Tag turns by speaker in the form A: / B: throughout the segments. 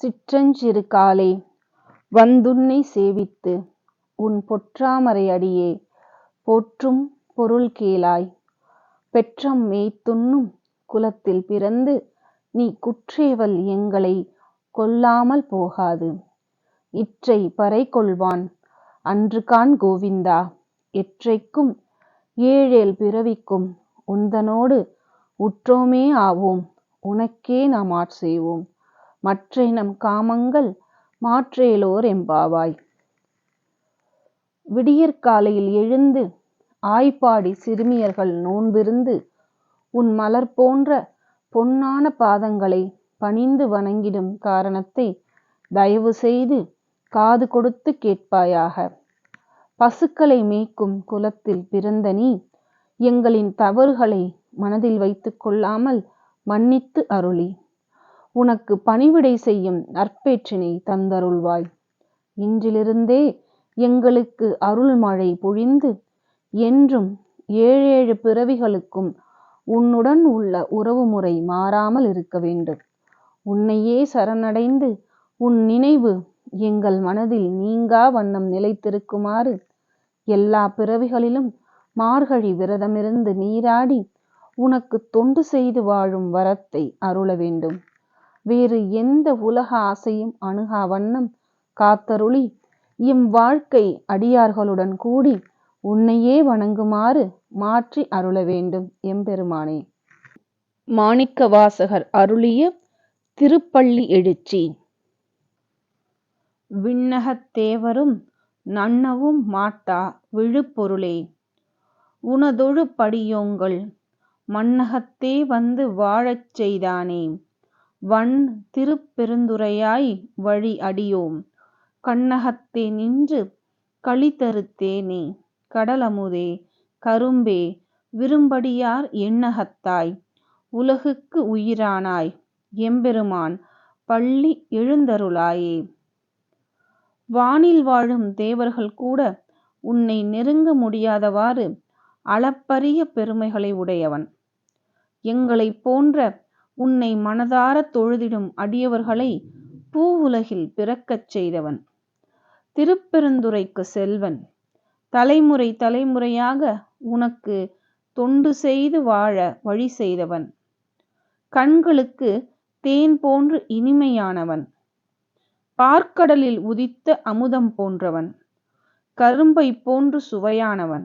A: சிற்றஞ்சிறு காலே வந்துன்னை சேவித்து உன் பொற்றாமரை அடியே போற்றும் பொருள் கேளாய். பெற்றம் மேய்த்துண்ணும் குலத்தில் பிறந்து நீ குற்றேவல் எங்களை கொல்லாமல் போகாது. இற்றை பறை கொள்வான் அன்றுகாண் கோவிந்தா. எற்றைக்கும் ஏழேல் பிறவிக்கும் உந்தனோடு உற்றோமே ஆவோம். உனக்கே நாம் ஆட்செய்வோம். மற்றை நம் காமங்கள் மாற்றேலோர் எம்பாவாய். விடியற்காலையில் எழுந்து ஆய்ப்பாடி சிறுமியர்கள் நோன்பிருந்து உன் மலர் போன்ற பொன்னான பாதங்களை பணிந்து வணங்கிடும் காரணத்தை தயவு செய்து காது கொடுத்து கேட்பாயாக. பசுக்களை மேய்க்கும் குலத்தில் பிறந்த நீ எங்களின் தவறுகளை மனதில் வைத்து கொள்ளாமல் மன்னித்து அருளி உனக்கு பணிவிடை செய்யும் நற்பேற்றினை தந்தருள்வாய். இன்றிலிருந்தே எங்களுக்கு அருள் மழை பொழிந்து என்றும் ஏழேழு பிறவிகளுக்கும் உன்னுடன் உள்ள உறவு முறை மாறாமல் இருக்க வேண்டும். உன்னையே சரணடைந்து உன் நினைவு எங்கள் மனதில் நீங்கா வண்ணம் நிலைத்திருக்குமாறு எல்லா பிறவிகளிலும் மார்கழி விரதமிருந்து நீராடி உனக்கு தொண்டு செய்து வாழும் வரத்தை அருள வேண்டும். வேறு எந்த உலக ஆசையும் அணுகா வண்ணம் காத்தருளி எம் வாழ்க்கை அடியார்களுடன் கூடி உன்னையே வணங்குமாறு மாற்றி அருள வேண்டும் எம்பெருமானே. மாணிக்கவாசகர் அருளிய திருப்பள்ளி எழுச்சி. விண்ணகத் தேவரும் நன்னவும் மாட்டா விழுப்பொருளே, உனதொழு படியோங்கள் மண்ணகத்தே வந்து வாழச் செய்தானே. வன் திருப்பெருந்துறையாய் வழி அடியோம் கண்ணகத்தே நின்று களித்தரு தேனே. கடலமுதே கரும்பே விரும்படியார் எண்ணகத்தாய் உலகுக்கு உயிரானாய் எம்பெருமான் பள்ளி எழுந்தருளாயே. வானில் வாழும் தேவர்கள் கூட உன்னை நெருங்க முடியாதவாறு அளப்பரிய பெருமைகளை உடையவன். எங்களைப் போன்ற உன்னை மனதார தொழுதிடும் அடியவர்களை பூவுலகில் பிறக்கச் செய்தவன். திருப்பெருந்துறைக்கு செல்வன். தலைமுறை தலைமுறையாக உனக்கு தொண்டு செய்து வாழ வழி செய்தவன். கண்களுக்கு தேன் போன்று இனிமையானவன். பார்க்கடலில் உதித்த அமுதம் போன்றவன். கரும்பை போன்று சுவையானவன்.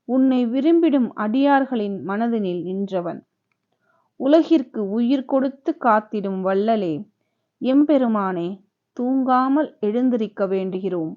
A: உன்னை விரும்பிடும் அடியார்களின் மனதினில் நின்றவன். உலகிற்கு உயிர் கொடுத்து காத்திடும் வள்ளலே எம்பெருமானே, தூங்காமல் எழுந்திருக்க வேண்டுகிறோம்.